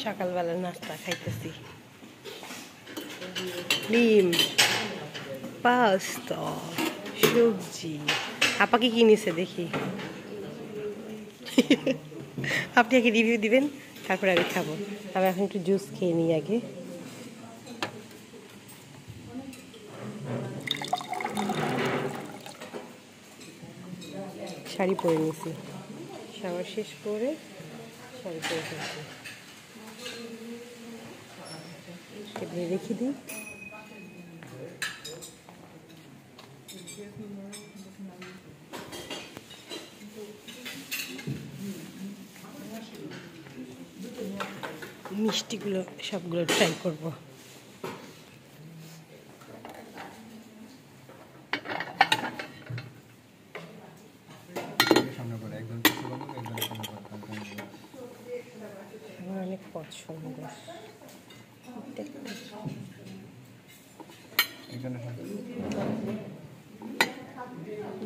সকালবেলা নাস্তা খাইতেছি, ডিম, পাস্তা, সবজি। আপাকে কি নিছে দেখি। আপনি আগে রিভিউ দিবেন, তারপরে আমি খাবো। আমি এখন একটু জুস খেয়ে নিই আগে। শাড়ি পরে নিছি, শাওয়ার শেষ করে শাড়ি পরে ফেলছি। টেবিলে রেখে দিই। মিষ্টিগুলো সবগুলো ট্রাই করবো। আমার অনেক পছন্দ।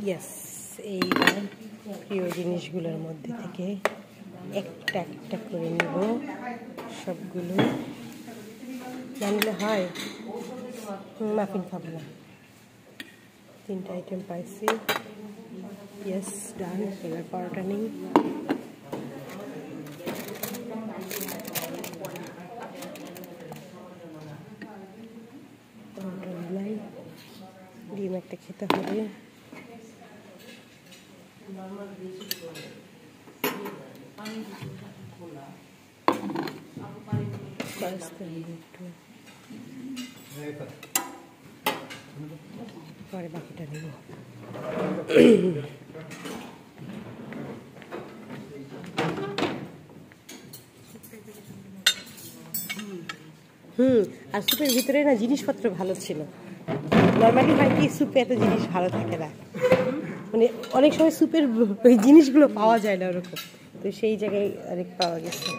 ইয়েস, এইবার প্রিয় জিনিসগুলোর মধ্যে থেকে একটা একটা করে নিব। সবগুলো না নিলে হয়, মাফিন খাবো না। 3টা আইটেম পাইছি। ইয়েস, ডান। এবার পরোটা নেই। পরোটা নিলাম, ডিম একটা খেতে হবে। পরে বাকিটা নেব। আর স্যুপের ভিতরে না জিনিসপত্র ভালো ছিল। নর্মালি হয় কি, স্যুপে এত জিনিস ভালো থাকে না, মানে অনেক সময় স্যুপের ওই জিনিসগুলো পাওয়া যায় না ওরকম। তো সেই জায়গায় অনেক পাওয়া গেছে।